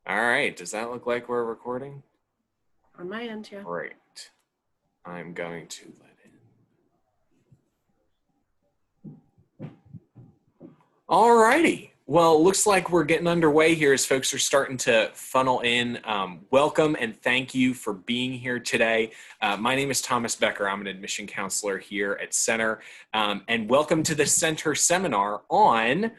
All right, does that look like we're recording? On my end, yeah. Great. I'm going to let in. All righty. Well, looks like we're getting underway here as folks are starting to funnel in. Welcome and thank you for being here today. My name is Thomas Becker. I'm an admission counselor here at Center. And welcome to the Center seminar on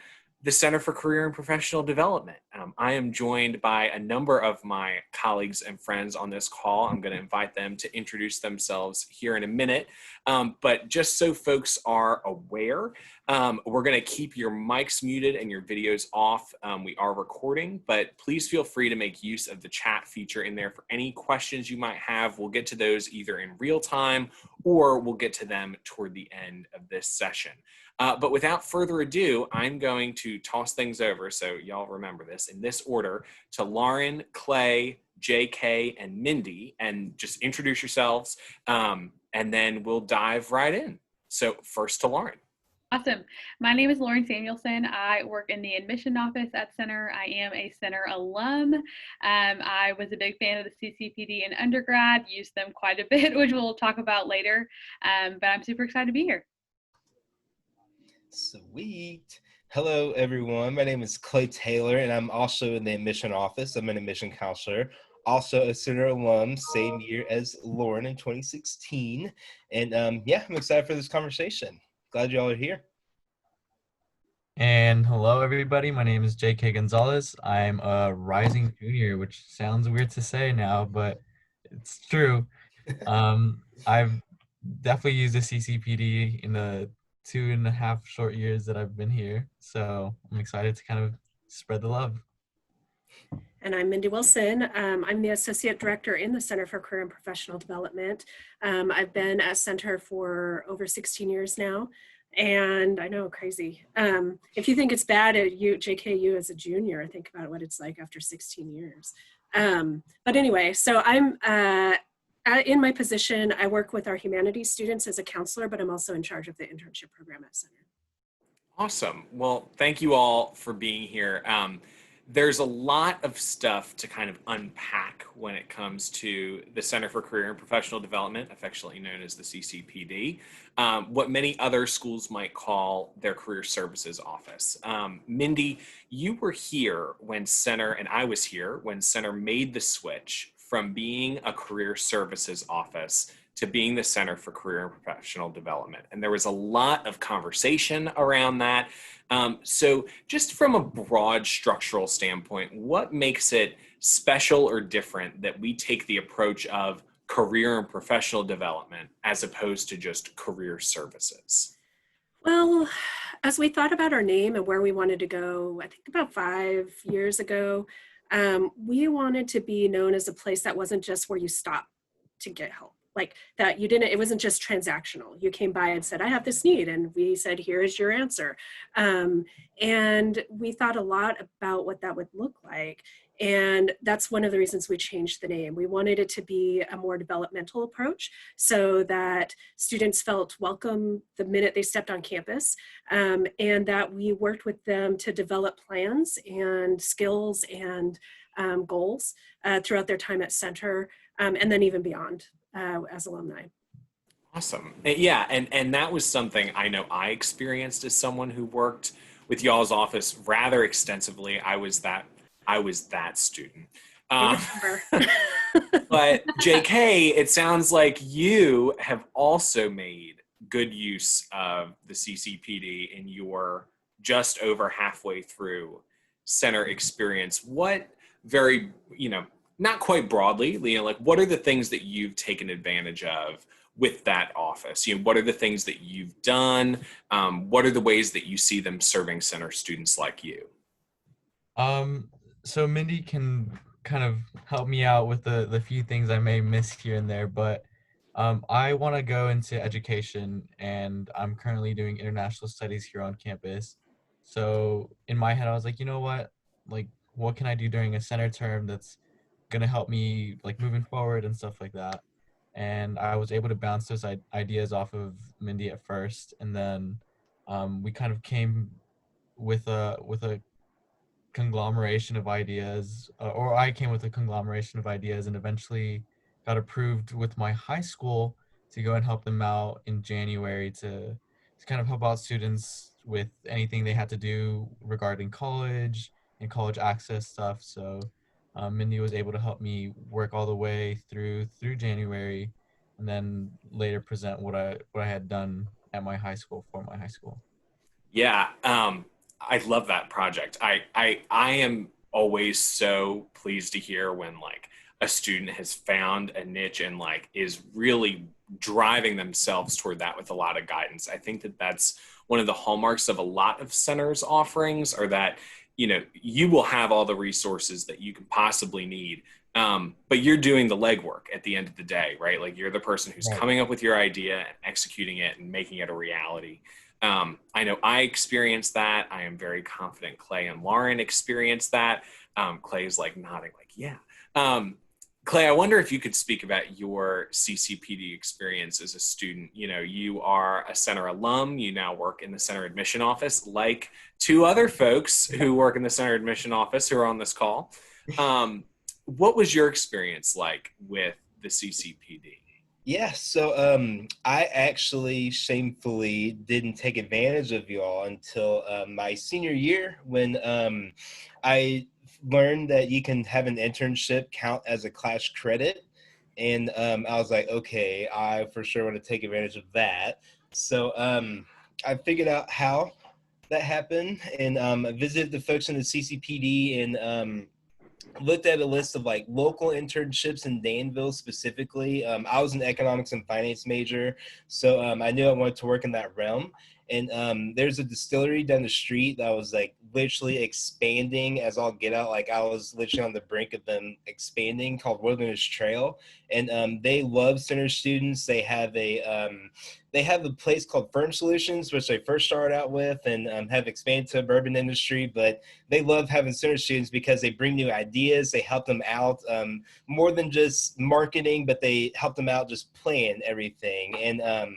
the Center for Career and Professional Development. I am joined by a number of my colleagues and friends on this call. I'm going to invite them to introduce themselves here in a minute. But just so folks are aware, we're going to keep your mics muted and your videos off. We are recording, but please feel free to make use of the chat feature in there for any questions you might have. We'll get to those either in real time or we'll get to them toward the end of this session. But without further ado, I'm going to toss things over, so y'all remember this, in this order, to Lauren, Clay, JK, and Mindy, and just introduce yourselves, and then we'll dive right in. So first to Lauren. Awesome. My name is Lauren Samuelson. I work in the admission office at Center. I am a Center alum. I was a big fan of the CCPD in undergrad, used them quite a bit, which we'll talk about later, but I'm super excited to be here. Sweet. Hello, everyone. My name is Clay Taylor, and I'm also in the admission office. I'm an admission counselor, also a Center alum, same year as Lauren in 2016. And yeah, I'm excited for this conversation. Glad y'all are here. And hello, everybody. My name is JK Gonzalez. I'm a rising junior, which sounds weird to say now, but it's true. I've definitely used the CCPD in the 2.5 short years that I've been here. So I'm excited to kind of spread the love. And I'm Mindy Wilson. I'm the Associate Director in the Center for Career and Professional Development. I've been at Center for over 16 years now. And I know, crazy. If you think it's bad at JKU as a junior, think about what it's like after 16 years. But anyway, so I'm in my position, I work with our humanities students as a counselor, but I'm also in charge of the internship program at Center. Awesome. Well, thank you all for being here. There's a lot of stuff to kind of unpack when it comes to the Center for Career and Professional Development, affectionately known as the CCPD, what many other schools might call their Career Services Office. Mindy, you were here when Center, and I was here when Center made the switch from being a Career Services Office to being the Center for Career and Professional Development. And there was a lot of conversation around that. So just from a broad structural standpoint, what makes it special or different that we take the approach of career and professional development as opposed to just career services? Well, as we thought about our name and where we wanted to go, I think about 5 years ago, we wanted to be known as a place that wasn't just where you stop to get help. Like that you didn't, it wasn't just transactional. You came by and said, I have this need. And we said, here is your answer. And we thought a lot about what that would look like. And that's one of the reasons we changed the name. We wanted it to be a more developmental approach so that students felt welcome the minute they stepped on campus, and that we worked with them to develop plans and skills and goals throughout their time at Center, and then even beyond. As alumni. Awesome. Yeah, and that was something I know I experienced as someone who worked with y'all's office rather extensively. I was that student. But JK, it sounds like you have also made good use of the CCPD in your just over halfway through Center experience. What very, not quite broadly, like what are the things that you've taken advantage of with that office? What are the things that you've done? What are the ways that you see them serving Center students like you? So Mindy can kind of help me out with the few things I may miss here and there, but I want to go into education, and I'm currently doing international studies here on campus. So in my head, I was like, you know what? Like, what can I do during a Center term that's going to help me like moving forward and stuff like that? And I was able to bounce those ideas off of Mindy at first, and then we kind of came with a conglomeration of ideas, or I came with a conglomeration of ideas and eventually got approved with my high school to go and help them out in January to kind of help out students with anything they had to do regarding college and college access stuff. So Mindy was able to help me work all the way through January, and then later present what I had done at my high school for my high school. Yeah, I love that project. I am always so pleased to hear when like a student has found a niche and like is really driving themselves toward that with a lot of guidance. I think that that's one of the hallmarks of a lot of centers offerings, are that, you know, you will have all the resources that you can possibly need. But you're doing the legwork at the end of the day, right? Like you're the person who's Right. coming up with your idea and executing it and making it a reality. I know I experienced that. I am very confident Clay and Lauren experienced that. Clay is like nodding like, yeah. Clay, I wonder if you could speak about your CCPD experience as a student. You know, you are a center alum. You now work in the center admission office, like two other folks who work in the center admission office who are on this call. What was your experience like with the CCPD? Yeah, so I actually shamefully didn't take advantage of y'all until my senior year, when I learned that you can have an internship count as a class credit. And I was like, okay, I for sure want to take advantage of that. So I figured out how that happened, and I visited the folks in the CCPD, and looked at a list of like local internships in Danville specifically. I was an economics and finance major, so I knew I wanted to work in that realm. And there's a distillery down the street that was like literally expanding as all get out. Like I was literally on the brink of them expanding, called Wilderness Trail. And they love center students. They have a place called Firm Solutions, which they first started out with, and have expanded to bourbon industry. But they love having center students because they bring new ideas. They help them out, more than just marketing, but they help them out just plan everything. And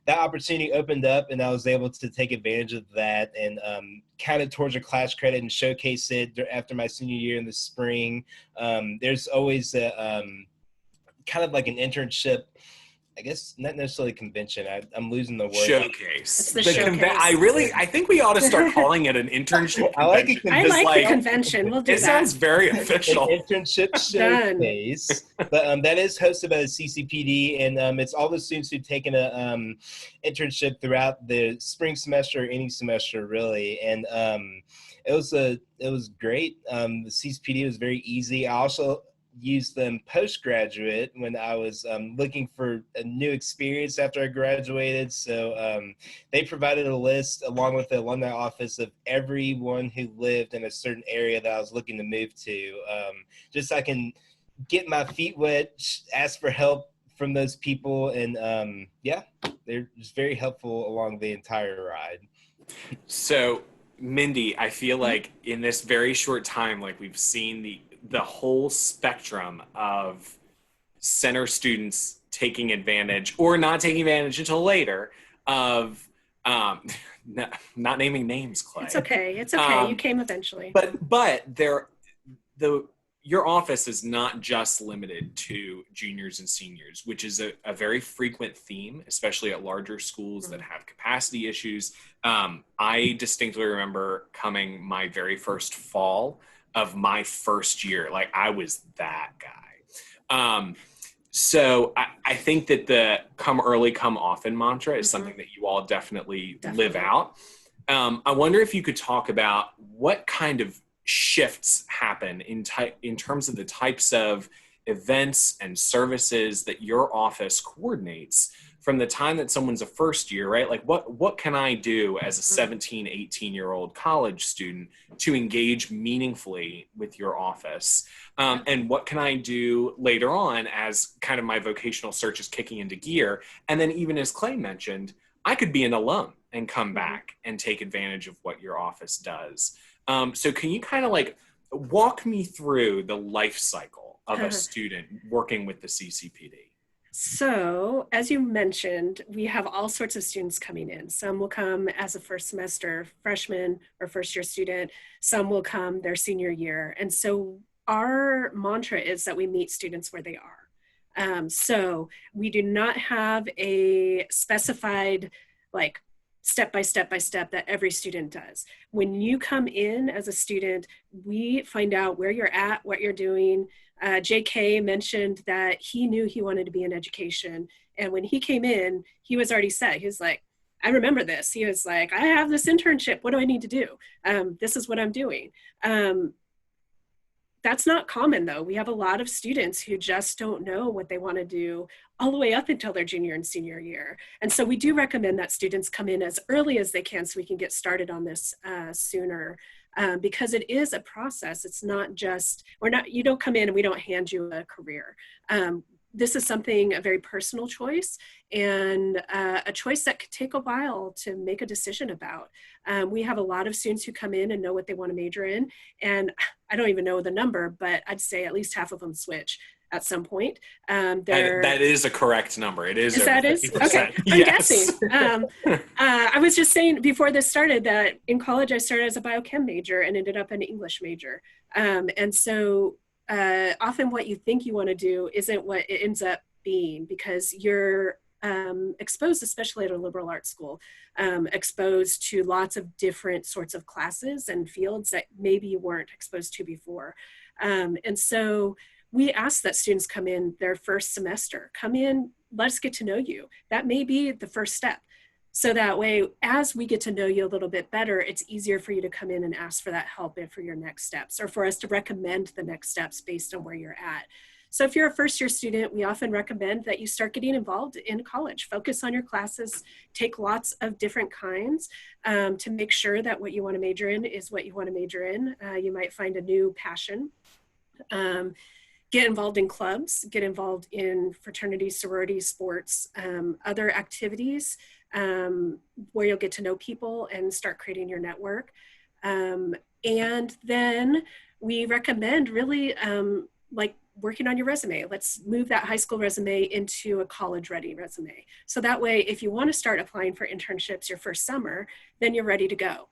that opportunity opened up, and I was able to take advantage of that, and count it towards a class credit and showcase it after my senior year in the spring. There's always a kind of like an internship, I guess not necessarily convention. I'm losing the word. Showcase. It's the showcase. I think we ought to start calling it an internship I like convention. it. I because, like the convention. We'll do It that. sounds very An official. internship Done. showcase, but that is hosted by the CCPD, and it's all the students who've taken a internship throughout the spring semester or any semester really, and it was great. The CCPD was very easy. I also used them postgraduate when I was looking for a new experience after I graduated. So they provided a list along with the alumni office of everyone who lived in a certain area that I was looking to move to, just so I can get my feet wet, ask for help from those people. And yeah, they're just very helpful along the entire ride. So, Mindy, I feel like in this very short time, like we've seen the whole spectrum of center students taking advantage or not taking advantage until later of not naming names, Clay. It's okay. It's okay. You came eventually. But your office is not just limited to juniors and seniors, which is a very frequent theme, especially at larger schools that have capacity issues. I distinctly remember coming my very first fall of my first year. Like I was that guy. So I think that the come early, come often mantra is something that you all definitely live out. I wonder if you could talk about what kind of shifts happen in terms of the types of events and services that your office coordinates from the time that someone's a first year, right? Like what can I do as a 17, 18-year-old college student to engage meaningfully with your office? And what can I do later on as kind of my vocational search is kicking into gear? And then even as Clay mentioned, I could be an alum and come back and take advantage of what your office does. So can you kind of like walk me through the life cycle of a student working with the CCPD? So, as you mentioned, we have all sorts of students coming in. Some will come as a first semester freshman or first year student. Some will come their senior year. And so our mantra is that we meet students where they are. So we do not have a specified like step by step by step that every student does. When you come in as a student, we find out where you're at, what you're doing. JK mentioned that he knew he wanted to be in education. And when he came in, he was already set. He was like, I remember this. He was like, I have this internship. What do I need to do? This is what I'm doing. That's not common though. We have a lot of students who just don't know what they want to do all the way up until their junior and senior year. And so we do recommend that students come in as early as they can so we can get started on this sooner. Because it is a process. It's not just, you don't come in and we don't hand you a career. This is something, a very personal choice and a choice that could take a while to make a decision about. We have a lot of students who come in and know what they want to major in. And I don't even know the number, but I'd say at least half of them switch at some point. That is a correct number. It is. That is? Okay, I'm guessing. I was just saying before this started that in college I started as a biochem major and ended up an English major. And so often what you think you want to do isn't what it ends up being because you're exposed, especially at a liberal arts school, exposed to lots of different sorts of classes and fields that maybe you weren't exposed to before. And so we ask that students come in their first semester, come in, let's get to know you. That may be the first step. So that way, as we get to know you a little bit better, it's easier for you to come in and ask for that help and for your next steps, or for us to recommend the next steps based on where you're at. So if you're a first year student, we often recommend that you start getting involved in college. Focus on your classes, take lots of different kinds to make sure that what you want to major in is what you want to major in. You might find a new passion. Get involved in clubs, get involved in fraternities, sororities, sports, other activities where you'll get to know people and start creating your network. And then we recommend really like working on your resume. Let's move that high school resume into a college ready resume. So that way, if you want to start applying for internships your first summer, then you're ready to go.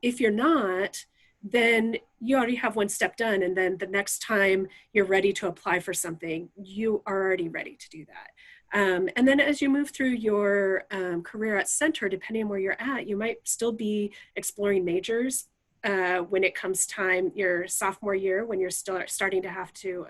If you're not, then you already have one step done. And then the next time you're ready to apply for something, you are already ready to do that. And then as you move through your career at center, depending on where you're at, you might still be exploring majors when it comes time, your sophomore year, when you're still starting to have to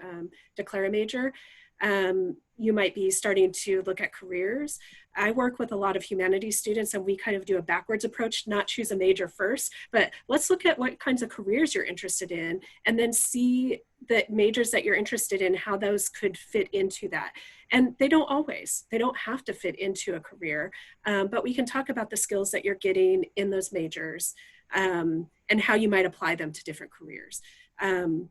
declare a major. You might be starting to look at careers. I work with a lot of humanities students and we kind of do a backwards approach, not choose a major first, but let's look at what kinds of careers you're interested in and then see the majors that you're interested in, how those could fit into that. And they don't have to fit into a career, but we can talk about the skills that you're getting in those majors and how you might apply them to different careers. And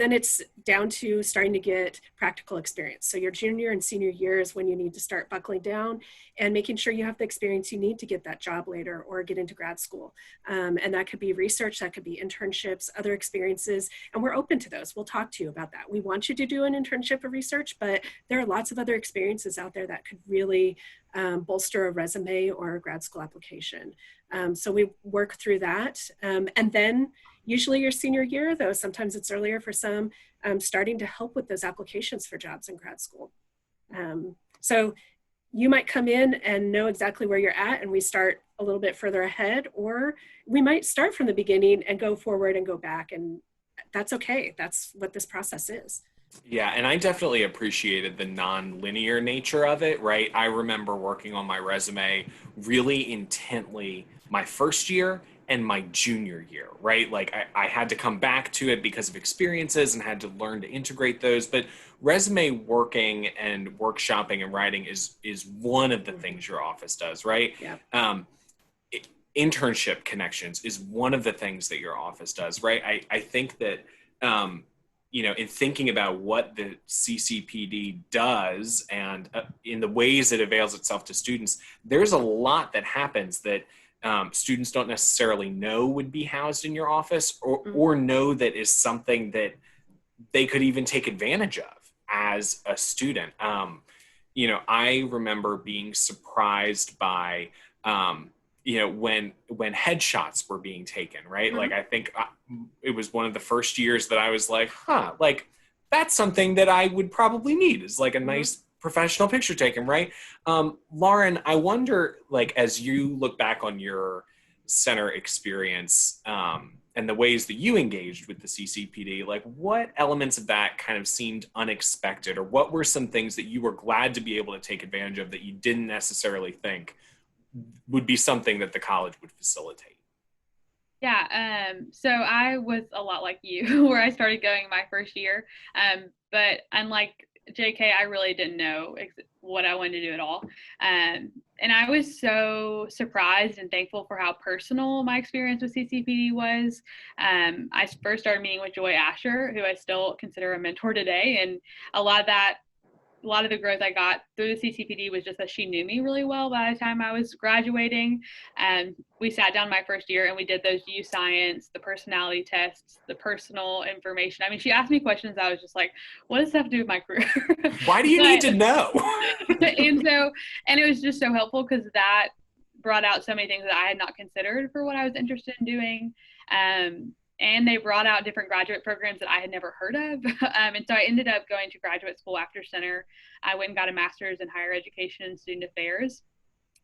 then it's down to starting to get practical experience. So your junior and senior year is when you need to start buckling down and making sure you have the experience you need to get that job later or get into grad school. And that could be research, that could be internships, other experiences, and we're open to those. We'll talk to you about that. We want you to do an internship or research, but there are lots of other experiences out there that could really bolster a resume or a grad school application. So we work through that. And then usually your senior year, though, sometimes it's earlier for some, starting to help with those applications for jobs in grad school. So you might come in and know exactly where you're at and we start a little bit further ahead, or we might start from the beginning and go forward and go back, and that's okay. That's what this process is. Yeah, and I definitely appreciated the non-linear nature of it, right? I remember working on my resume really intently my first year and my junior year, right? Like I had to come back to it because of experiences and had to learn to integrate those. But resume working and workshopping and writing is one of the things your office does, right? Yeah. Internship connections is one of the things that your office does, right? I think that, in thinking about what the CCPD does and in the ways it avails itself to students, there's a lot that happens that students don't necessarily know would be housed in your office or know that is something that they could even take advantage of, as a student. You know, I remember being surprised by, you know, when headshots were being taken, right? Mhm. Like, I think it was one of the first years that I was like, huh, like that's something that I would probably need, is like a Mhm. nice professional picture taken, right? Lauren, I wonder, like, as you look back on your center experience, and the ways that you engaged with the CCPD, like what elements of that kind of seemed unexpected, or what were some things that you were glad to be able to take advantage of that you didn't necessarily think would be something that the college would facilitate? Yeah, so I was a lot like you, where I started going my first year. But unlike JK, I really didn't know what I wanted to do at all. And I was so surprised and thankful for how personal my experience with CCPD was. I first started meeting with Joy Asher, who I still consider a mentor today. And a lot of that a lot of the growth I got through the CCPD was just that she knew me really well by the time I was graduating. And we sat down my first year and we did those U Science, the personality tests, the personal information. I mean, she asked me questions. I was just like, what does that have to do with my career? Why do you need to know? And it was just so helpful because that brought out so many things that I had not considered for what I was interested in doing. And they brought out different graduate programs that I had never heard of. And so I ended up going to graduate school after center. I went and got a master's in higher education and student affairs,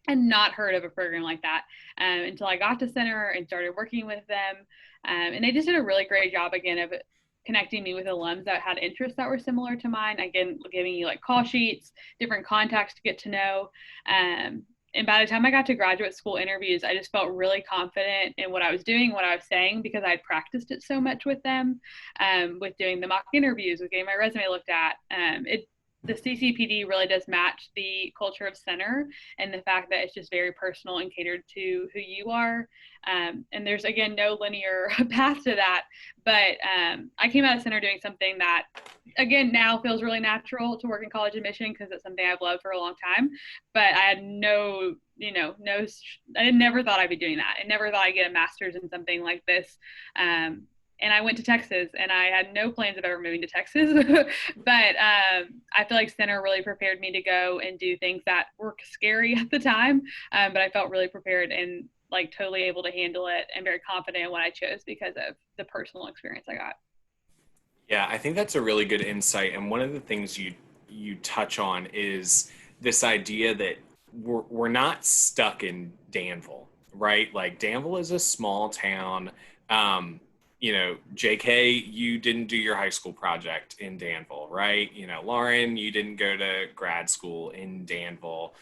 and not heard of a program like that until I got to center and started working with them. And they just did a really great job, again, of connecting me with alums that had interests that were similar to mine. Again, giving you like call sheets, different contacts to get to know. And by the time I got to graduate school interviews, I just felt really confident in what I was doing, what I was saying, because I had practiced it so much with them, with doing the mock interviews, with getting my resume looked at. The CCPD really does match the culture of center, and the fact that it's just very personal and catered to who you are. And there's, again, no linear path to that. But I came out of center doing something that, again, now feels really natural to work in college admission because it's something I've loved for a long time. But I had I never thought I'd be doing that. I never thought I'd get a master's in something like this. And I went to Texas, and I had no plans of ever moving to Texas. But I feel like center really prepared me to go and do things that were scary at the time. But I felt really prepared and like totally able to handle it, and very confident in what I chose because of the personal experience I got. Yeah, I think that's a really good insight. And one of the things you touch on is this idea that we're not stuck in Danville, right? Like Danville is a small town. You know, JK, you didn't do your high school project in Danville, right? You know, Lauren, you didn't go to grad school in Danville.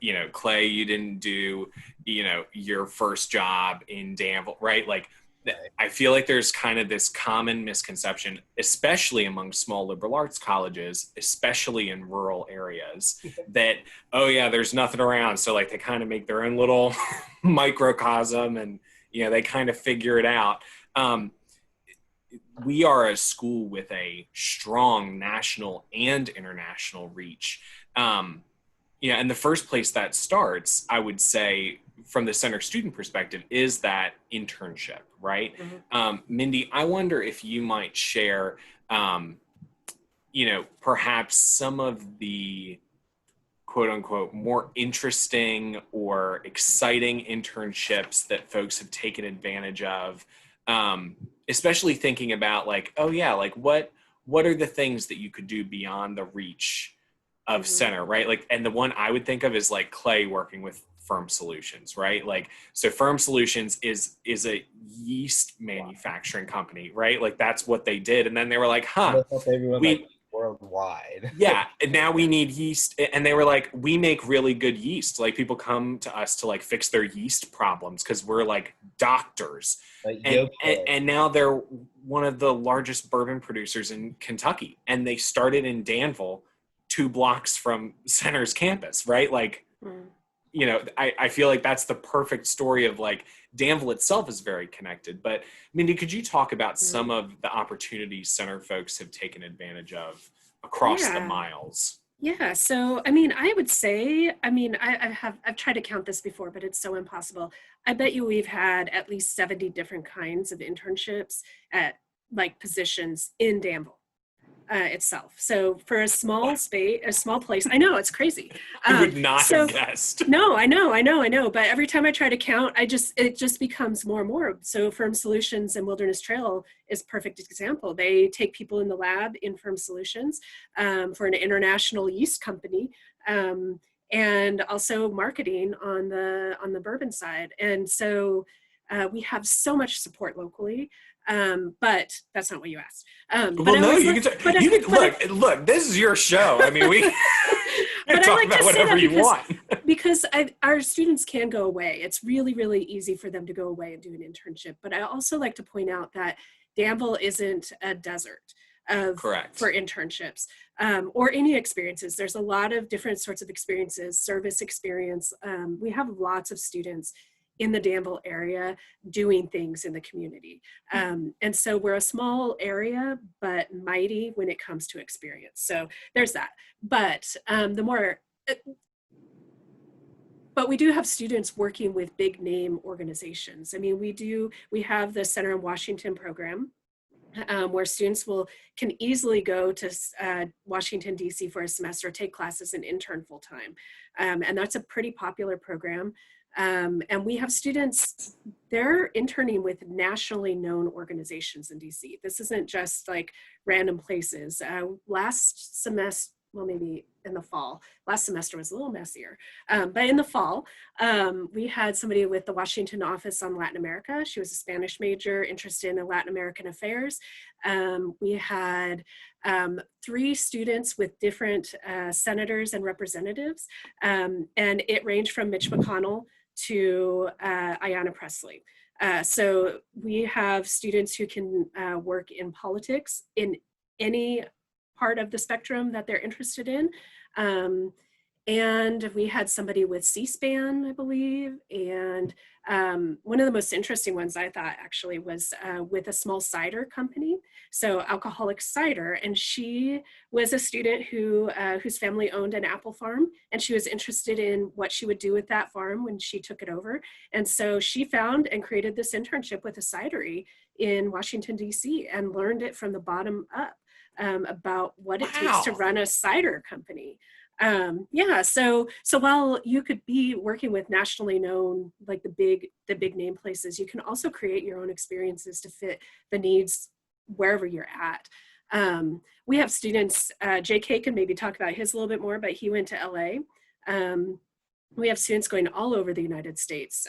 You know, Clay, you didn't do, you know, your first job in Danville, right? Like, I feel like there's kind of this common misconception, especially among small liberal arts colleges, especially in rural areas, that, oh yeah, there's nothing around. So like they kind of make their own little microcosm, and, you know, they kind of figure it out. We are a school with a strong national and international reach. Yeah, and the first place that starts, I would say, from the center student perspective, is that internship, right? Mhm. Mindy, I wonder if you might share, you know, perhaps some of the quote unquote more interesting or exciting internships that folks have taken advantage of, especially thinking about like, oh yeah, like what are the things that you could do beyond the reach of Mhm. center, right? Like, and the one I would think of is like Clay working with Firm Solutions, right? Like, so Firm Solutions is a yeast manufacturing company, right? Like that's what they did, and then they were like, huh, Help everyone like we worldwide. yeah, and now we need yeast, and they were like, we make really good yeast. Like people come to us to like fix their yeast problems because we're like doctors, Like and now they're one of the largest bourbon producers in Kentucky, and they started in Danville, 2 blocks from Center's campus, right? Like, Mhm. you know, I feel like that's the perfect story of like Danville itself is very connected. But Mindy, could you talk about some Mhm. of the opportunities center folks have taken advantage of across the Yeah. miles? Yeah. So, I mean, I would say, I mean, I've tried to count this before, but it's so impossible. I bet you we've had at least 70 different kinds of internships at like positions in Danville. itself. So for a small space, a small place, I know it's crazy. I would not so, have guessed. No, I know. But every time I try to count, it just becomes more and more. So Firm Solutions and Wilderness Trail is a perfect example. They take people in the lab in Firm Solutions for an international yeast company. And also marketing on the bourbon side. And so we have so much support locally, but that's not what you asked. Well, no, you can look, this is your show. I mean, we can talk about whatever you want. Because our students can go away. It's really, really easy for them to go away and do an internship. But I also like to point out that Danville isn't a desert for internships or any experiences. There's a lot of different sorts of experiences, service experience. We have lots of students in the Danville area doing things in the community. And so we're a small area, but mighty when it comes to experience. So there's that. But but we do have students working with big name organizations. I mean, we have the Center in Washington program, where students can easily go to Washington, D.C. for a semester, take classes and intern full time. And that's a pretty popular program. And we have students, they're interning with nationally known organizations in DC. This isn't just like random places. Last semester, well, maybe in the fall, last semester was a little messier, but in the fall, we had somebody with the Washington office on Latin America. She was a Spanish major interested in Latin American affairs. We had 3 students with different senators and representatives, and it ranged from Mitch McConnell to Ayanna Pressley. So we have students who can work in politics in any part of the spectrum that they're interested in. And we had somebody with C-SPAN, I believe. And one of the most interesting ones I thought actually was with a small cider company. So alcoholic cider. And she was a student whose family owned an apple farm. And she was interested in what she would do with that farm when she took it over. And so she found and created this internship with a cidery in Washington, D.C. and learned it from the bottom up about what it takes to run a cider company. So while you could be working with nationally known, like the big name places, you can also create your own experiences to fit the needs wherever you're at. We have students, JK can maybe talk about his a little bit more, but he went to LA. We have students going all over the United States.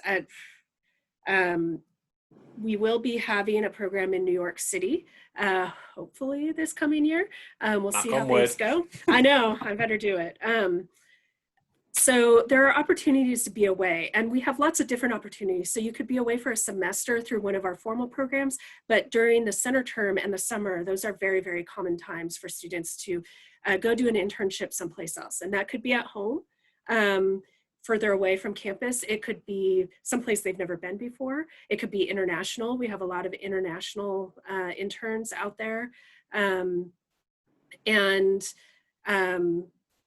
We will be having a program in New York City, hopefully this coming year. We'll see how things go. I know, I better do it. So there are opportunities to be away, and we have lots of different opportunities. So you could be away for a semester through one of our formal programs, but during the center term and the summer, those are very, very common times for students to go do an internship someplace else. And that could be at home, further away from campus. It could be someplace they've never been before. It could be international. We have a lot of international interns out there.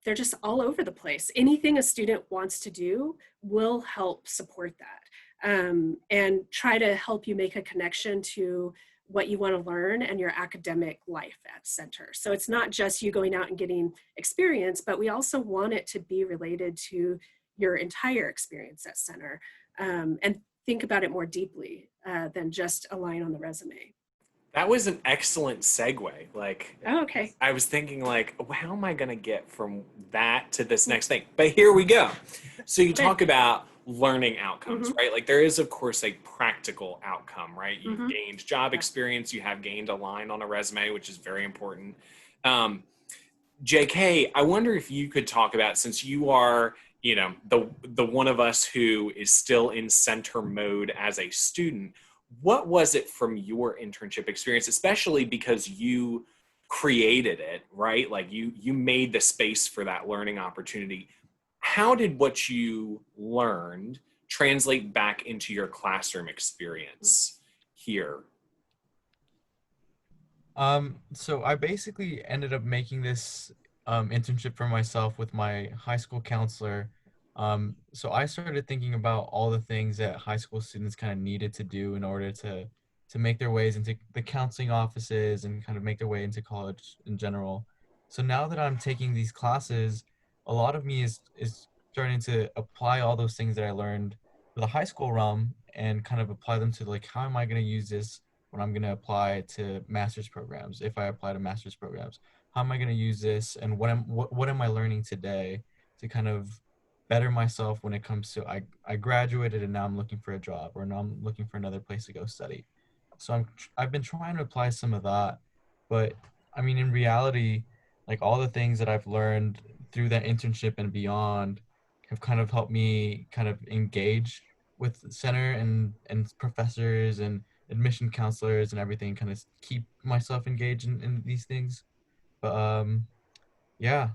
They're just all over the place. Anything a student wants to do will help support that and try to help you make a connection to what you want to learn and your academic life at center. So it's not just you going out and getting experience, but we also want it to be related to your entire experience at center, and think about it more deeply than just a line on the resume. That was an excellent segue. Like, oh, okay. I was thinking like, well, how am I going to get from that to this next thing? But here we go. So you talk about learning outcomes, right? Like there is, of course, a practical outcome, right? You've gained job experience, you have gained a line on a resume, which is very important. JK, I wonder if you could talk about, since you are, you know, the one of us who is still in center mode as a student, what was it from your internship experience, especially because you created it, right? Like you made the space for that learning opportunity. How did what you learned translate back into your classroom experience here? So I basically ended up making this internship for myself with my high school counselor. So I started thinking about all the things that high school students kind of needed to do in order to to make their ways into the counseling offices and kind of make their way into college in general. So now that I'm taking these classes, a lot of me is starting to apply all those things that I learned for the high school realm and kind of apply them to like, how am I going to use this when I'm going to apply to master's programs? If I apply to master's programs, how am I going to use this, and what am I learning today to kind of better myself when it comes to I graduated and now I'm looking for a job, or now I'm looking for another place to go study. So I've been trying to apply some of that, but I mean in reality, like all the things that I've learned through that internship and beyond have kind of helped me kind of engage with the center and professors and admission counselors and everything, kind of keep myself engaged in these things. But yeah,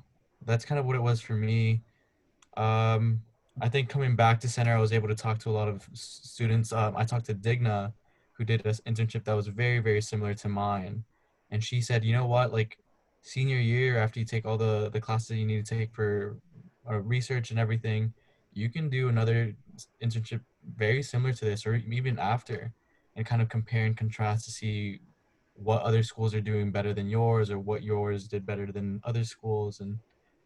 that's kind of what it was for me. um, I think coming back to center, I was able to talk to a lot of students. I talked to Digna, who did an internship that was very, very similar to mine. And she said, you know what, like senior year, after you take all the classes you need to take for research and everything, you can do another internship very similar to this, or even after, and kind of compare and contrast to see what other schools are doing better than yours, or what yours did better than other schools. And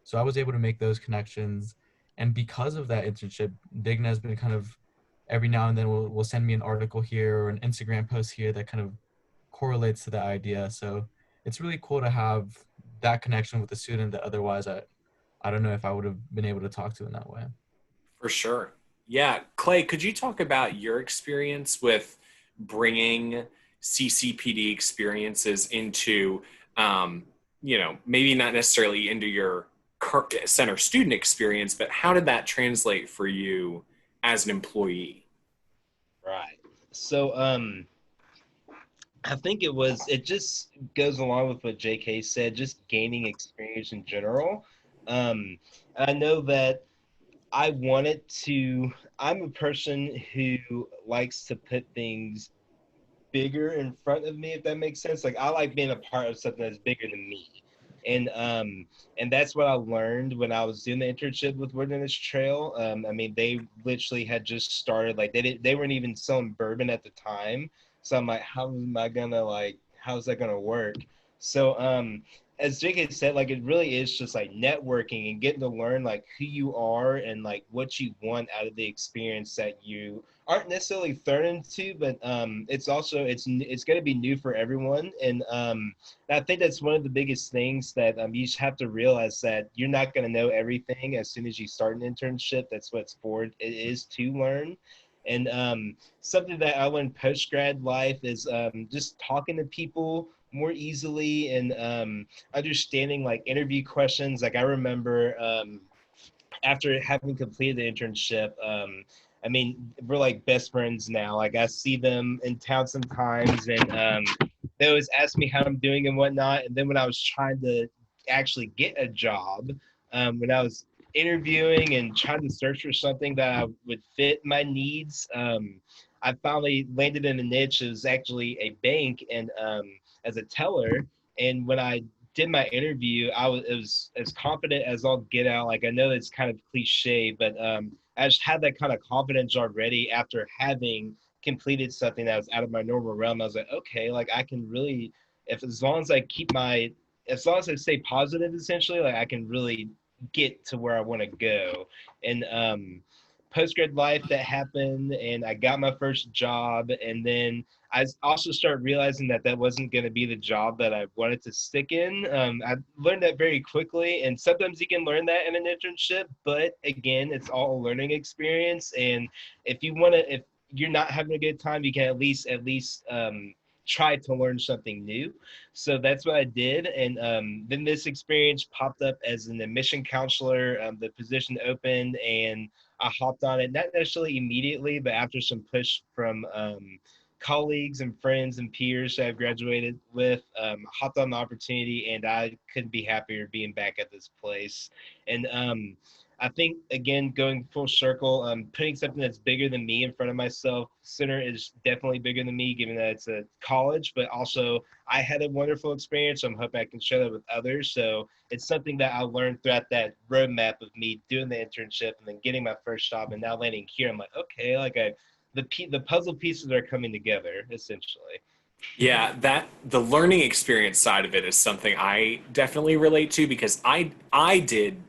so I was able to make those connections. And because of that internship, Digna has been kind of every now and then will send me an article here or an Instagram post here that kind of correlates to that idea. So it's really cool to have that connection with a student that otherwise I don't know if I would have been able to talk to in that way. For sure. Yeah. Clay, could you talk about your experience with bringing CCPD experiences into, maybe not necessarily into your center student experience, but how did that translate for you as an employee? Right. So I think it just goes along with what JK said, just gaining experience in general. I know that I'm a person who likes to put things bigger in front of me, if that makes sense. Like I like being a part of something that's bigger than me. And that's what I learned when I was doing the internship with Wilderness Trail. I mean, they literally had just started, like they weren't even selling bourbon at the time. So I'm like, how's that gonna work? So as JK said, like it really is just like networking and getting to learn like who you are and like what you want out of the experience that you aren't necessarily thrown into, but it's also it's going to be new for everyone. And I think that's one of the biggest things that you just have to realize, that you're not going to know everything as soon as you start an internship. That's what it's for. It is to learn. And something that I learned post grad life is just talking to people more easily, and understanding like interview questions. Like I remember after having completed the internship, I mean, we're like best friends now. Like I see them in town sometimes, and they always ask me how I'm doing and whatnot. And then when I was trying to actually get a job, when I was interviewing and trying to search for something that would fit my needs, I finally landed in a niche. It was actually a bank, and as a teller. And when I did my interview, it was as confident as I'll get out. Like I know it's kind of cliche, but I just had that kind of confidence already after having completed something that was out of my normal realm. I was like, okay, like I can really, if as long as I as long as I stay positive, essentially, like I can really get to where I want to go. And post grad life that happened, and I got my first job, and then I also started realizing that that wasn't going to be the job that I wanted to stick in. I learned that very quickly, and sometimes you can learn that in an internship, but again, it's all a learning experience. And if you're not having a good time, you can at least try to learn something new. So that's what I did. And then this experience popped up as an admission counselor. The position opened, and I hopped on it, not necessarily immediately, but after some push from colleagues and friends and peers that I've graduated with, hopped on the opportunity, and I couldn't be happier being back at this place. And I think, again, going full circle, putting something that's bigger than me in front of myself. Center is definitely bigger than me, given that it's a college, but also I had a wonderful experience. So I'm hoping I can share that with others. So it's something that I learned throughout that roadmap of me doing the internship and then getting my first job and now landing here. I'm like, okay, like the puzzle pieces are coming together essentially. Yeah, that the learning experience side of it is something I definitely relate to because I did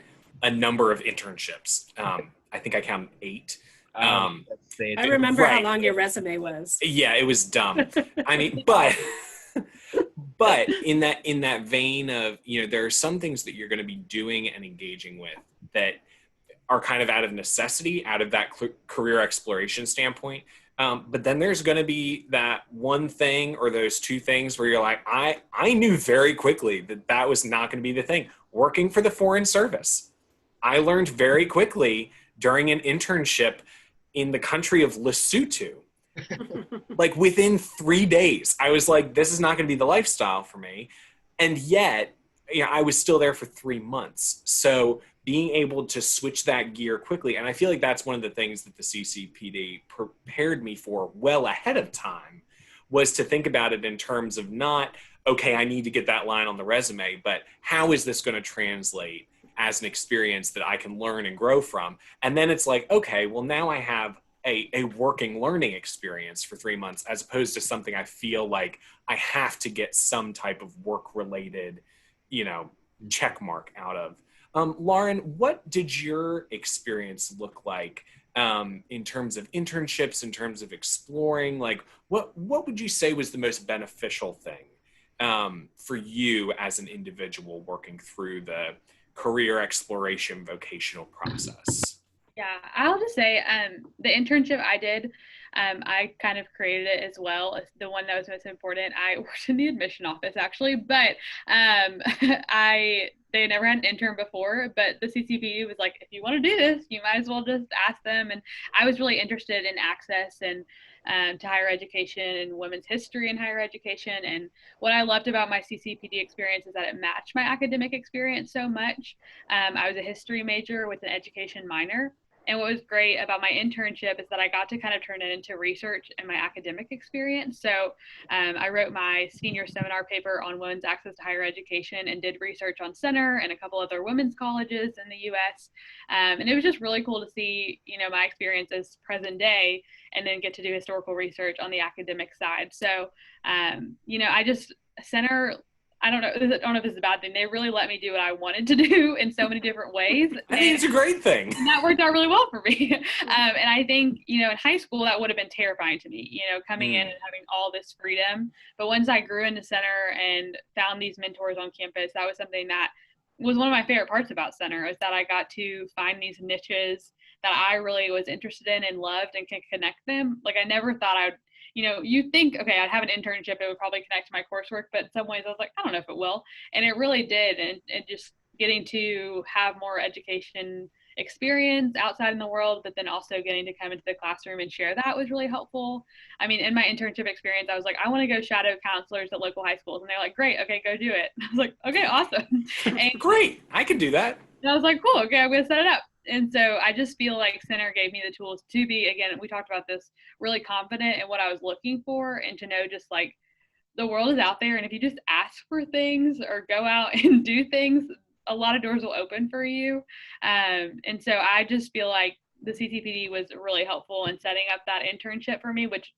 a number of internships. I think I counted 8. Um, Let's say I remember how right. long your resume was. Yeah, it was dumb. I mean, but but in that vein of, there are some things that you're going to be doing and engaging with that are kind of out of necessity, out of that career exploration standpoint. But then there's going to be that one thing or those two things where you're like, I knew very quickly that that was not going to be the thing. Working for the Foreign Service, I learned very quickly during an internship in the country of Lesotho, like within 3 days, I was like, this is not going to be the lifestyle for me. And yet, I was still there for 3 months. So being able to switch that gear quickly, and I feel like that's one of the things that the CCPD prepared me for well ahead of time, was to think about it in terms of not, okay, I need to get that line on the resume, but how is this going to translate as an experience that I can learn and grow from? And then it's like, okay, well, now I have a working learning experience for 3 months, as opposed to something I feel like I have to get some type of work related, check mark out of. Lauren, what did your experience look like in terms of internships, in terms of exploring? Like, what would you say was the most beneficial thing for you as an individual working through the career exploration vocational process? Yeah, I'll just say the internship I did, I kind of created it as well as the one that was most important. I worked in the admission office actually, but they never had an intern before, but the CCP was like, if you want to do this, you might as well just ask them. And I was really interested in access and to higher education and women's history in higher education. And what I loved about my CCPD experience is that it matched my academic experience so much. I was a history major with an education minor. And what was great about my internship is that I got to kind of turn it into research and my academic experience. So I wrote my senior seminar paper on women's access to higher education and did research on Center and a couple other women's colleges in the US. And it was just really cool to see, my experience as present day and then get to do historical research on the academic side. So, Center, I don't know if this is a bad thing. They really let me do what I wanted to do in so many different ways. I think it's a great thing. And that worked out really well for me. And I think, in high school, that would have been terrifying to me, coming in and having all this freedom. But once I grew into Center and found these mentors on campus, that was something that was one of my favorite parts about Center, is that I got to find these niches that I really was interested in and loved and can connect them. Like, I never thought I would, you think, okay, I'd have an internship, it would probably connect to my coursework, but in some ways I was like, I don't know if it will. And it really did. And just getting to have more education experience outside in the world, but then also getting to come into the classroom and share that was really helpful. I mean, in my internship experience, I was like, I want to go shadow counselors at local high schools. And they're like, great, okay, go do it. I was like, okay, awesome. And Great, I can do that. and I was like, cool, okay, I'm going to set it up. And so I just feel like Center gave me the tools to be, again, we talked about this, really confident in what I was looking for, and to know just like the world is out there. And if you just ask for things or go out and do things, a lot of doors will open for you. And so I just feel like the CCPD was really helpful in setting up that internship for me, which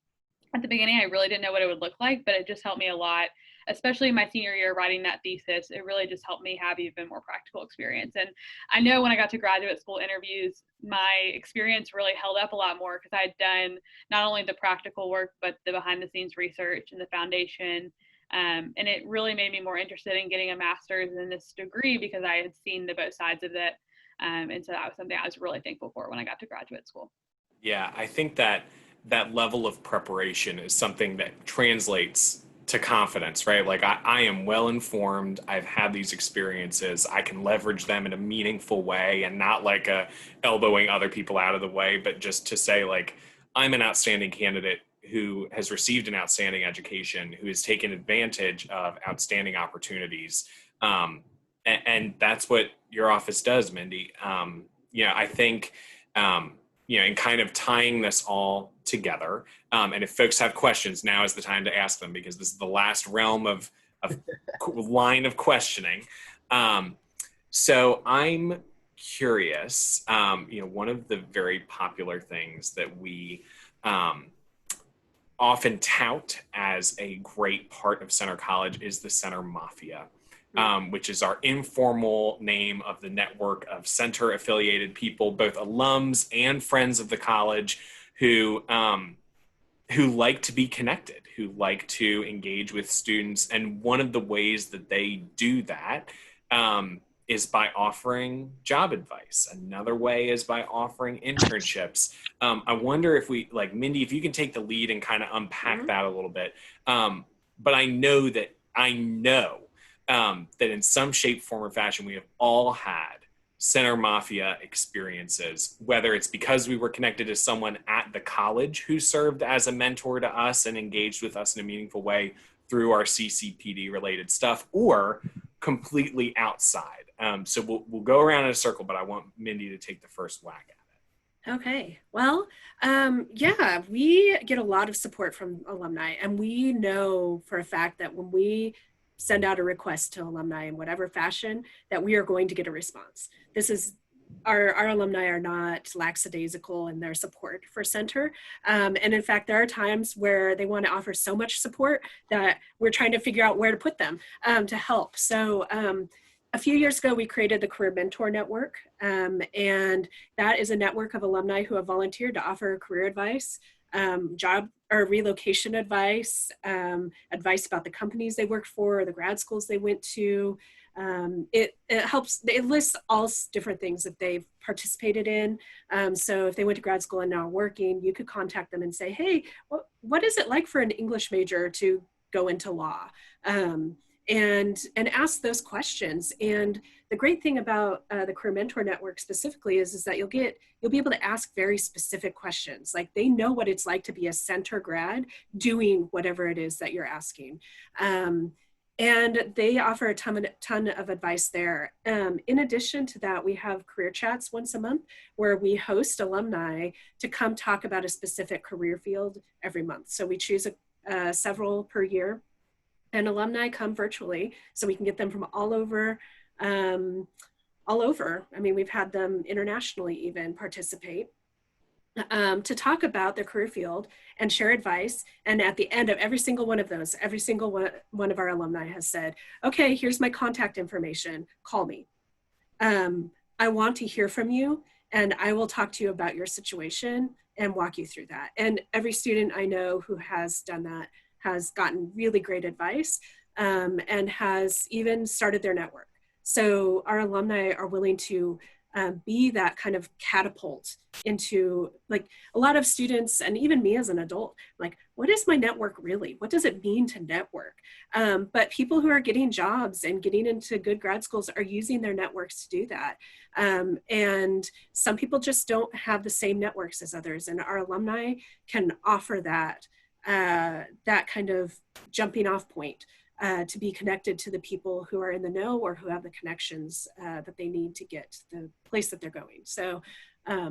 at the beginning, I really didn't know what it would look like, but it just helped me a lot, especially in my senior year writing that thesis. It really just helped me have even more practical experience. And I know when I got to graduate school interviews, my experience really held up a lot more because I had done not only the practical work, but the behind the scenes research and the foundation. And it really made me more interested in getting a master's in this degree because I had seen the both sides of it. And so that was something I was really thankful for when I got to graduate school. Yeah, I think that level of preparation is something that translates to confidence, right? Like I am well informed. I've had these experiences. I can leverage them in a meaningful way, and not like elbowing other people out of the way, but just to say like, I'm an outstanding candidate who has received an outstanding education, who has taken advantage of outstanding opportunities. And that's what your office does, Mindy. I think, and kind of tying this all together. And if folks have questions, now is the time to ask them, because this is the last realm of line of questioning. So I'm curious, one of the very popular things that we um, often tout as a great part of Center College is the Center Mafia, which is our informal name of the network of center affiliated people, both alums and friends of the college who like to be connected, who like to engage with students. And one of the ways that they do that is by offering job advice. Another way is by offering internships. I wonder if we, like, Mindy, if you can take the lead and kind of unpack that a little bit. But I know that in some shape, form, or fashion, we have all had Center Mafia experiences, whether it's because we were connected to someone at the college who served as a mentor to us and engaged with us in a meaningful way through our CCPD related stuff, or completely outside. So we'll go around in a circle, but I want Mindy to take the first whack at it. Okay, well, yeah, we get a lot of support from alumni, and we know for a fact that when we send out a request to alumni in whatever fashion, that we are going to get a response. This is, our alumni are not lackadaisical in their support for Center. And in fact, there are times where they want to offer so much support that we're trying to figure out where to put them to help. So a few years ago, we created the Career Mentor Network, and that is a network of alumni who have volunteered to offer career advice, job or relocation advice, advice about the companies they worked for, or the grad schools they went to. It lists all different things that they've participated in. So if they went to grad school and now are working, you could contact them and say, hey, what is it like for an English major to go into law? And ask those questions. And the great thing about the Career Mentor Network specifically is that you'll be able to ask very specific questions. Like, they know what it's like to be a Center grad doing whatever it is that you're asking. And they offer a ton of advice there. In addition to that, we have career chats once a month where we host alumni to come talk about a specific career field every month. So we choose several per year. And alumni come virtually, so we can get them from all over. I mean, we've had them internationally even participate to talk about their career field and share advice. And at the end of every single one of those, every single one of our alumni has said, okay, here's my contact information, call me. I want to hear from you, and I will talk to you about your situation and walk you through that. And every student I know who has done that has gotten really great advice and has even started their network. So our alumni are willing to be that kind of catapult into, like, a lot of students, and even me as an adult, like, what is my network really? What does it mean to network? But people who are getting jobs and getting into good grad schools are using their networks to do that. And some people just don't have the same networks as others, and our alumni can offer that kind of jumping off point to be connected to the people who are in the know or who have the connections that they need to get to the place that they're going. So I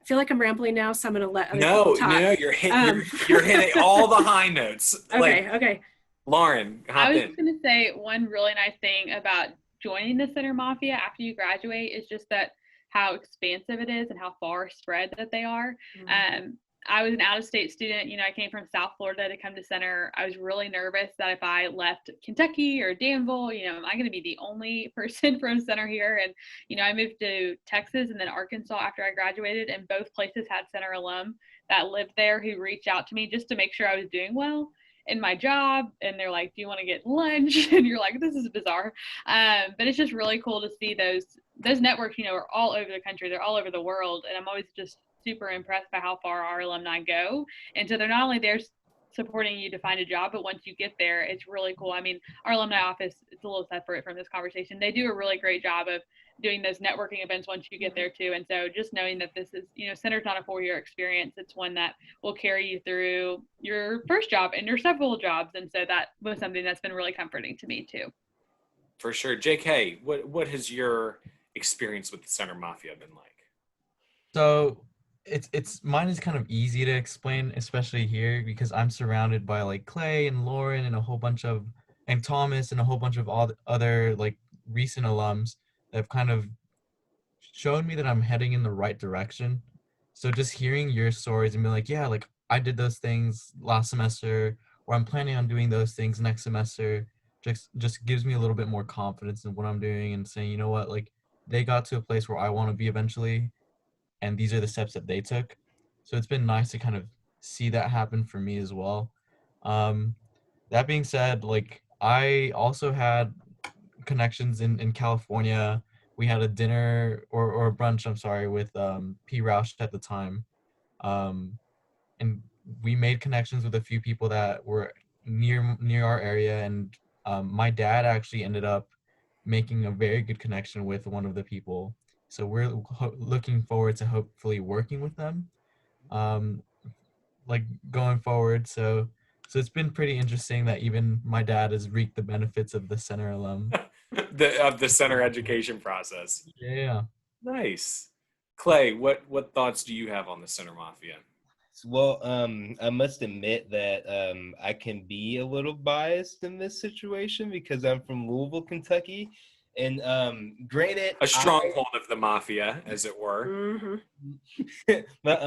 feel like I'm rambling now, so I'm going to let other people talk. No, you're hitting all the high notes. Okay. Lauren, hop in. I was just going to say, one really nice thing about joining the Center Mafia after you graduate is just that how expansive it is and how far spread that they are. I was an out-of-state student. You know, I came from South Florida to come to Center. I was really nervous that if I left Kentucky or Danville, you know, am I going to be the only person from Center here? And, you know, I moved to Texas and then Arkansas after I graduated, and both places had Center alum that lived there who reached out to me just to make sure I was doing well in my job. And they're like, do you want to get lunch? And you're like, this is bizarre. But it's just really cool to see those networks, you know, are all over the country. They're all over the world. And I'm always just super impressed by how far our alumni go. And so they're not only there supporting you to find a job, but once you get there, it's really cool. I mean, our alumni office, it's a little separate from this conversation. They do a really great job of doing those networking events once you get there too. And so just knowing that this is, you know, Center's not a 4-year experience. It's one that will carry you through your first job and your several jobs. And so that was something that's been really comforting to me too. For sure. JK, what has your experience with the Center Mafia been like? So it's mine is kind of easy to explain, especially here, because I'm surrounded by like Clay and Lauren and and Thomas and a whole bunch of all the other like recent alums that have kind of shown me that I'm heading in the right direction. So just hearing your stories and being like, yeah, like I did those things last semester, or I'm planning on doing those things next semester, just gives me a little bit more confidence in what I'm doing and saying, you know what, like they got to a place where I want to be eventually, and these are the steps that they took. So it's been nice to kind of see that happen for me as well. Um, that being said, like I also had connections in California. We had a dinner or a brunch, I'm sorry, with P. Roush at the time. Um, and we made connections with a few people that were near our area. And my dad actually ended up making a very good connection with one of the people. So we're looking forward to hopefully working with them, um, like going forward. So it's been pretty interesting that even my dad has reaped the benefits of the center alum. Of the center education process. Yeah. Nice. Clay, what thoughts do you have on the Center Mafia? Well, I must admit that I can be a little biased in this situation because I'm from Louisville, Kentucky, and granted, A stronghold of the mafia, as it were. Mm-hmm. but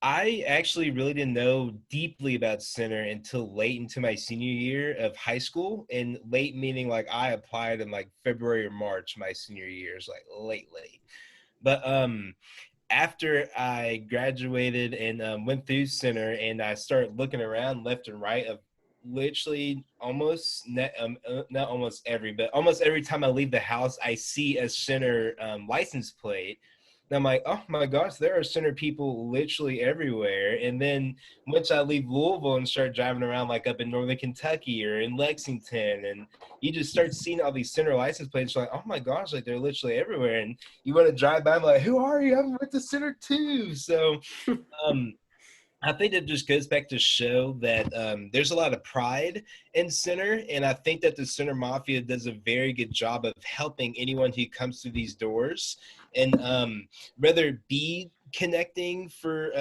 I actually really didn't know deeply about Center until late into my senior year of high school, and late meaning like I applied in like February or March my senior year, is like late. But after I graduated and went through Center, and I started looking around left and right of literally not almost but almost every time I leave the house, I see a Center license plate. And I'm like, oh my gosh, there are Center people literally everywhere. And then once I leave Louisville and start driving around like up in Northern Kentucky or in Lexington, and you just start seeing all these Center license plates, you're like, oh my gosh, like they're literally everywhere. And you want to drive by, I'm like, who are you? I'm with the Center too. So I think that just goes back to show that there's a lot of pride in Center, and I think that the Center Mafia does a very good job of helping anyone who comes through these doors, and whether it be connecting for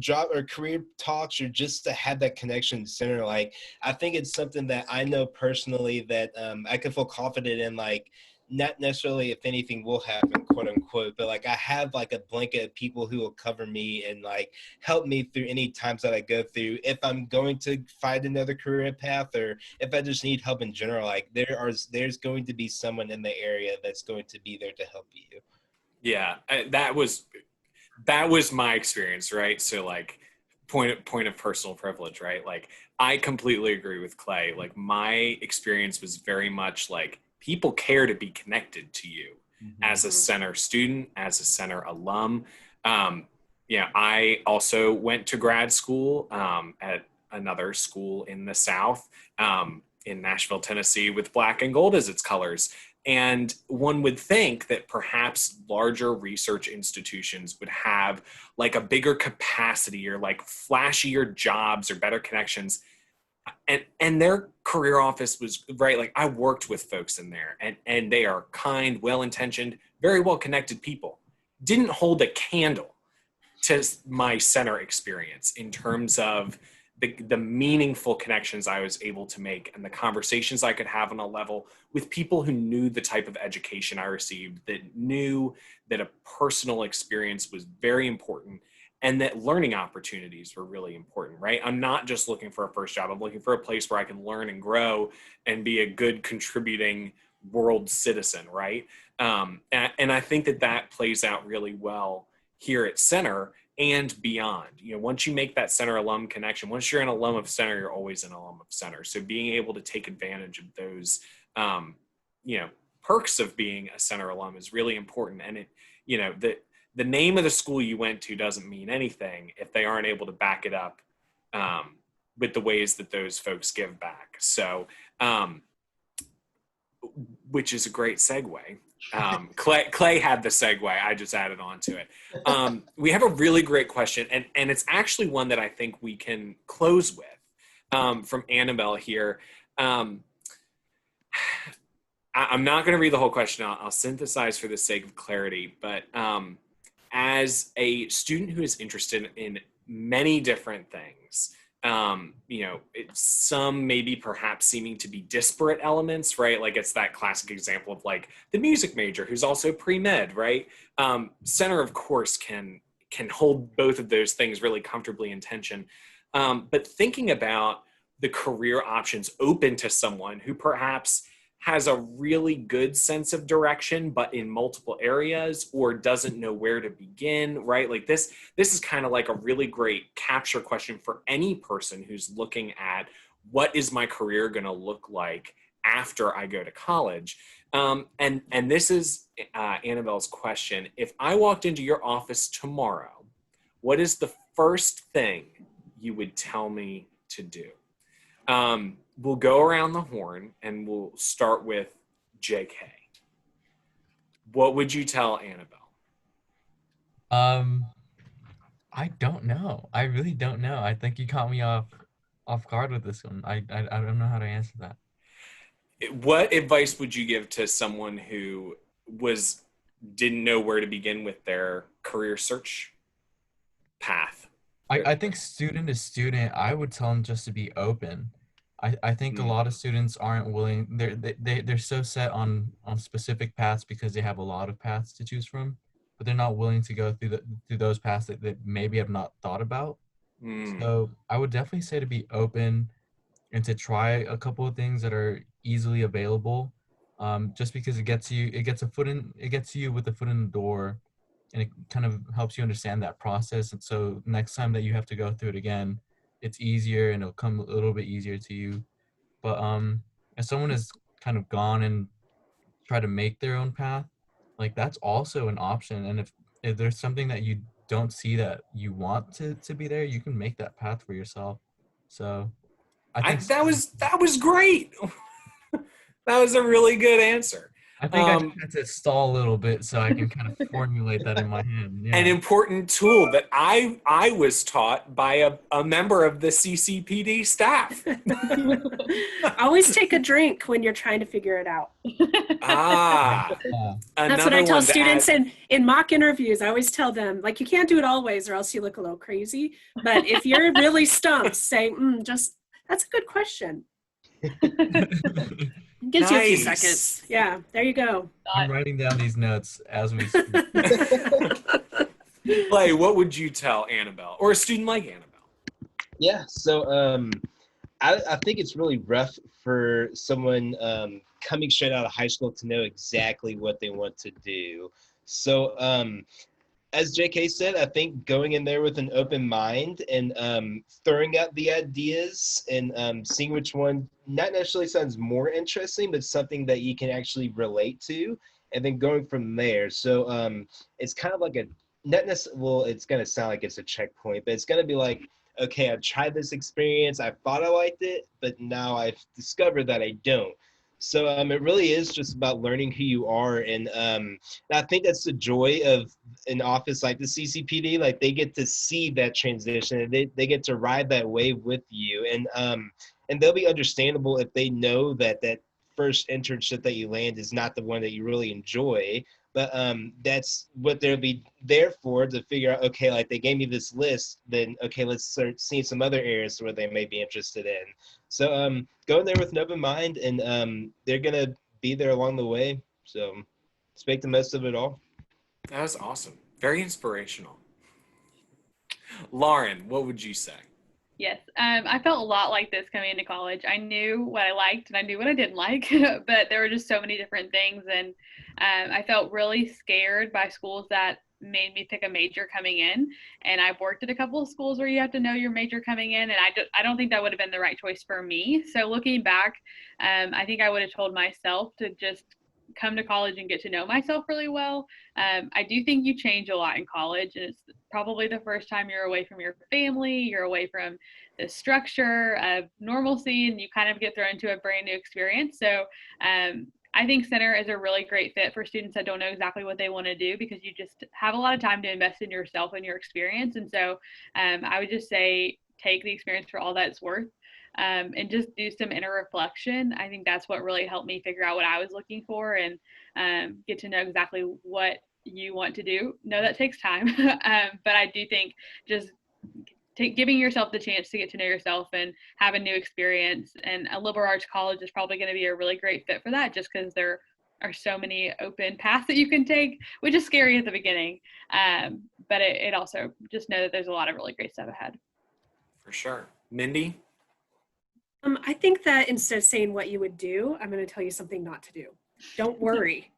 job or career talks or just to have that connection Center. Like, I think it's something that I know personally that I can feel confident in, like, not necessarily if anything will happen, quote unquote, but like I have like a blanket of people who will cover me and like help me through any times that I go through. If I'm going to find another career path, or if I just need help in general, like there's going to be someone in the area that's going to be there to help you. Yeah, that was my experience, right? So like point of personal privilege, right? Like I completely agree with Clay. Like my experience was very much like people care to be connected to you as a Center student, as a Center alum. Yeah, I also went to grad school at another school in the South, in Nashville, Tennessee, with black and gold as its colors. And one would think that perhaps larger research institutions would have like a bigger capacity or like flashier jobs or better connections. And their career office was right. Like I worked with folks in there, and they are kind, well-intentioned, very well-connected people. Didn't hold a candle to my Center experience in terms of the meaningful connections I was able to make and the conversations I could have on a level with people who knew the type of education I received, that knew that a personal experience was very important and that learning opportunities were really important, right? I'm not just looking for a first job. I'm looking for a place where I can learn and grow and be a good contributing world citizen, right? And I think that plays out really well here at Center and beyond. You know, once you make that Center alum connection, once you're an alum of Center, you're always an alum of Center. So being able to take advantage of those, perks of being a Center alum is really important. And the name of the school you went to doesn't mean anything if they aren't able to back it up with the ways that those folks give back. So, which is a great segue. Clay had the segue. I just added on to it. We have a really great question, and it's actually one that I think we can close with from Annabelle here. I'm not going to read the whole question. I'll synthesize for the sake of clarity. But as a student who is interested in many different things, some maybe perhaps seeming to be disparate elements, right? Like it's that classic example of like the music major who's also pre-med, right? Center, of course, can can hold both of those things really comfortably in tension. But thinking about the career options open to someone who perhaps has a really good sense of direction, but in multiple areas, or doesn't know where to begin, right? Like this is kind of like a really great capture question for any person who's looking at what is my career going to look like after I go to college. And this is Annabelle's question. If I walked into your office tomorrow, what is the first thing you would tell me to do? We'll go around the horn and we'll start with JK. What would you tell Annabelle? I don't know. I really don't know. I think you caught me off guard with this one. I don't know how to answer that. What advice would you give to someone who didn't know where to begin with their career search path? I think student to student, I would tell them just to be open. I think a lot of students aren't willing. They're so set on specific paths because they have a lot of paths to choose from, but they're not willing to go through those paths that maybe have not thought about. So I would definitely say to be open and to try a couple of things that are easily available, just because it gets you with a foot in the door, and it kind of helps you understand that process. And so next time that you have to go through it again, it's easier and it'll come a little bit easier to you. But if someone has kind of gone and tried to make their own path, like that's also an option. And if there's something that you don't see that you want to be there, you can make that path for yourself. So I think That was great. That was a really good answer. I think I just had to stall a little bit so I can kind of formulate that in my head. Yeah. An important tool that I was taught by a member of the CCPD staff. Always take a drink when you're trying to figure it out. That's what I tell students in mock interviews. I always tell them, like, you can't do it always or else you look a little crazy. But if you're really stumped, say, that's a good question. Gives you a few seconds. Yeah, there you go. I'm writing down these notes as we speak. Clay, what would you tell Annabelle or a student like Annabelle? Yeah, so I think it's really rough for someone coming straight out of high school to know exactly what they want to do. So as JK said, I think going in there with an open mind and throwing out the ideas and seeing which one not necessarily sounds more interesting, but something that you can actually relate to, and then going from there. So it's kind of like it's going to sound like it's a checkpoint, but it's going to be like, okay, I've tried this experience. I thought I liked it, but now I've discovered that I don't. So it really is just about learning who you are. And I think that's the joy of an office like the CCPD. Like they get to see that transition and they get to ride that wave with you. And they'll be understandable if they know that first internship that you land is not the one that you really enjoy. But that's what they'll be there for, to figure out, okay, like they gave me this list, then, okay, let's start seeing some other areas where they may be interested in. So go in there with an open mind, and they're going to be there along the way. So let's make the most of it all. That was awesome. Very inspirational. Lauren, what would you say? Yes, I felt a lot like this coming into college. I knew what I liked and I knew what I didn't like, but there were just so many different things. And I felt really scared by schools that made me pick a major coming in. And I've worked at a couple of schools where you have to know your major coming in. And I don't think that would have been the right choice for me. So looking back, I think I would have told myself to just come to college and get to know myself really well. I do think you change a lot in college, and it's probably the first time you're away from your family, you're away from the structure of normalcy, and you kind of get thrown into a brand new experience. So I think center is a really great fit for students that don't know exactly what they want to do, because you just have a lot of time to invest in yourself and your experience. And so I would just say take the experience for all that it's worth. And just do some inner reflection. I think that's what really helped me figure out what I was looking for and get to know exactly what you want to do. No, that takes time. But I do think just giving yourself the chance to get to know yourself and have a new experience. And a liberal arts college is probably going to be a really great fit for that, just because they're are so many open paths that you can take, which is scary at the beginning. But it also just know that there's a lot of really great stuff ahead. For sure. Mindy? I think that instead of saying what you would do, I'm going to tell you something not to do. Don't worry.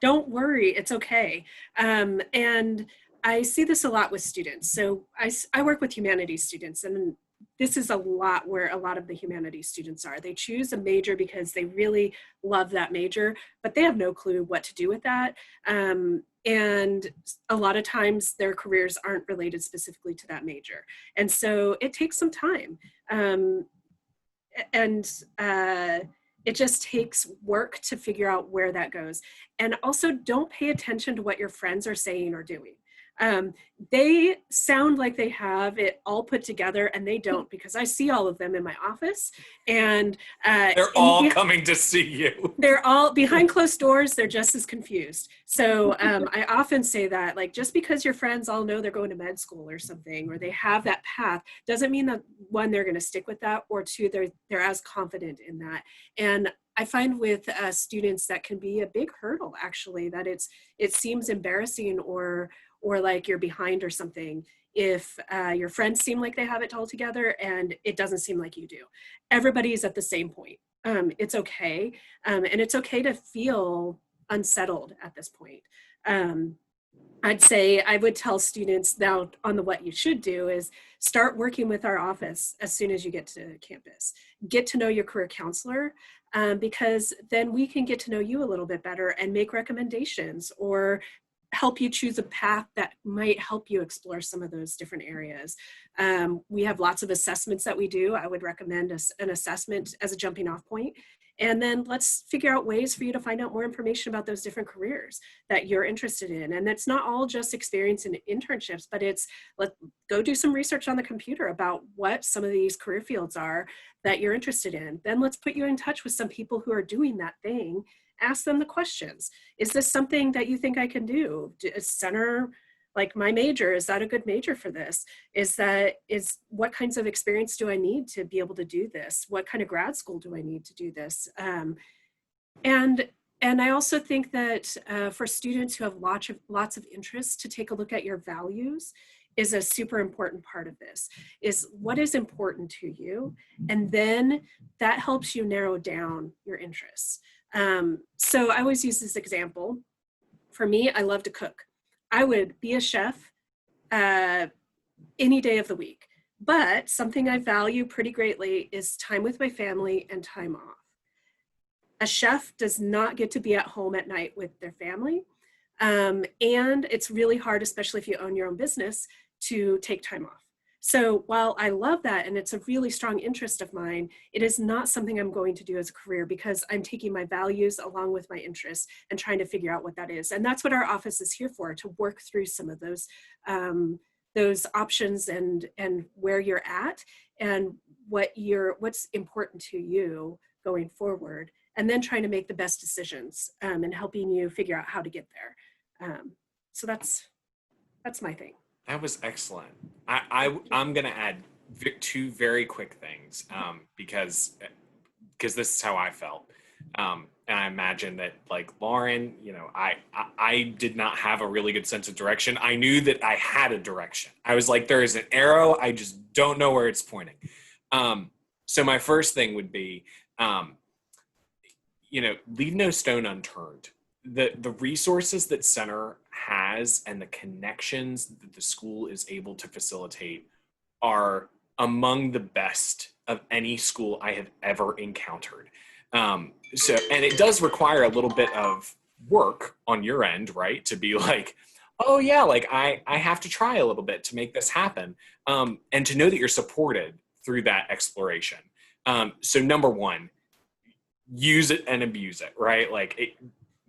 Don't worry. It's okay. And I see this a lot with students. So I work with humanities students, and this is a lot where a lot of the humanities students are. They choose a major because they really love that major, but they have no clue what to do with that. And a lot of times their careers aren't related specifically to that major. And so it takes some time. It just takes work to figure out where that goes. And also don't pay attention to what your friends are saying or doing. They sound like they have it all put together, and they don't, because I see all of them in my office, and They're all coming to see you. They're all behind closed doors. They're just as confused. So I often say that, like, just because your friends all know they're going to med school or something, or they have that path, doesn't mean that, one, they're going to stick with that, or two, they're as confident in that. And I find with students that can be a big hurdle, actually, that it seems embarrassing or like you're behind or something if your friends seem like they have it all together and it doesn't seem like you do. Everybody's at the same point. It's okay. And it's okay to feel unsettled at this point. I'd say I would tell students now on the what you should do is start working with our office as soon as you get to campus. Get to know your career counselor, because then we can get to know you a little bit better and make recommendations or help you choose a path that might help you explore some of those different areas. We have lots of assessments that we do. I would recommend an assessment as a jumping off point. And then let's figure out ways for you to find out more information about those different careers that you're interested in. And that's not all just experience in internships, but let's go do some research on the computer about what some of these career fields are that you're interested in. Then let's put you in touch with some people who are doing that thing. Ask them the questions. Is this something that you think I can do? Center, like my major, is that a good major for this? What kinds of experience do I need to be able to do this? What kind of grad school do I need to do this? And I also think that for students who have lots of interests, to take a look at your values is a super important part of this, is what is important to you. And then that helps you narrow down your interests. So I always use this example. For me, I love to cook. I would be a chef any day of the week, but something I value pretty greatly is time with my family and time off. A chef does not get to be at home at night with their family. And it's really hard, especially if you own your own business, to take time off. So while I love that, and it's a really strong interest of mine, it is not something I'm going to do as a career, because I'm taking my values along with my interests and trying to figure out what that is. And that's what our office is here for, to work through some of those options and where you're at and what's important to you going forward, and then trying to make the best decisions and helping you figure out how to get there. So that's my thing. That was excellent. I'm going to add two very quick things because this is how I felt. And I imagine that, like Lauren, I did not have a really good sense of direction. I knew that I had a direction. I was like, there is an arrow. I just don't know where it's pointing. So my first thing would be, leave no stone unturned. The resources that Center has and the connections that the school is able to facilitate are among the best of any school I have ever encountered. And it does require a little bit of work on your end, right? To be like, oh yeah, like I have to try a little bit to make this happen. And to know that you're supported through that exploration. So number one, use it and abuse it, right?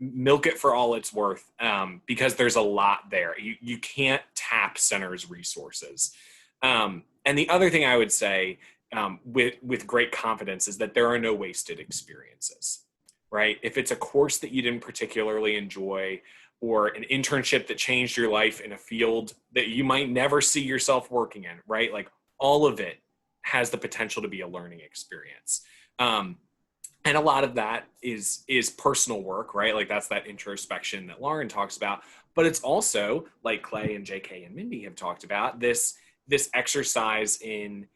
Milk it for all it's worth, because there's a lot there. You can't tap Center's resources. And the other thing I would say with great confidence is that there are no wasted experiences, right? If it's a course that you didn't particularly enjoy, or an internship that changed your life in a field that you might never see yourself working in, right? Like all of it has the potential to be a learning experience. And And a lot of that is personal work, right? Like that's that introspection that Lauren talks about. But it's also, like Clay and JK and Mindy have talked about, this exercise in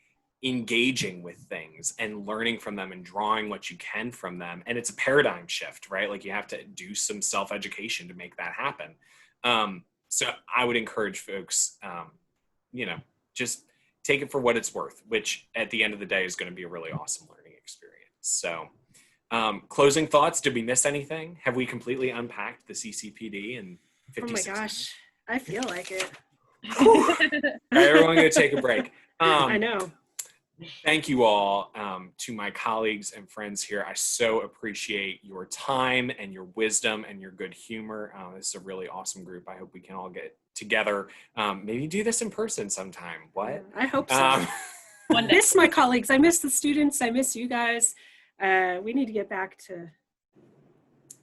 engaging with things and learning from them and drawing what you can from them. And it's a paradigm shift, right? Like you have to do some self-education to make that happen. So I would encourage folks, just take it for what it's worth, which at the end of the day is going to be a really awesome learning experience. So closing thoughts, did we miss anything? Have we completely unpacked the CCPD in 56 Oh my gosh, I feel like it. All right, everyone going to take a break. I know. Thank you all to my colleagues and friends here. I so appreciate your time and your wisdom and your good humor. This is a really awesome group. I hope we can all get together. Maybe do this in person sometime. What? I hope so. One I miss my colleagues. I miss the students. I miss you guys. We need to get back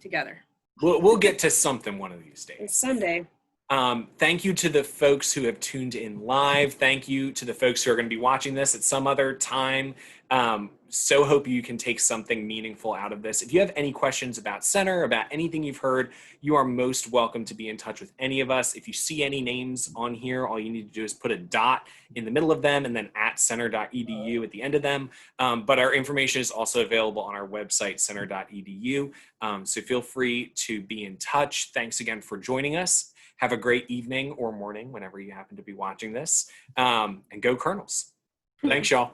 together. We'll get to something one of these days. Someday. Thank you to the folks who have tuned in live. Thank you to the folks who are going to be watching this at some other time. So hope you can take something meaningful out of this. If you have any questions about Center, about anything you've heard, you are most welcome to be in touch with any of us. If you see any names on here, all you need to do is put a dot in the middle of them and then @center.edu at the end of them. But our information is also available on our website, center.edu. So feel free to be in touch. Thanks again for joining us. Have a great evening or morning whenever you happen to be watching this. And go Colonels. Thanks, y'all.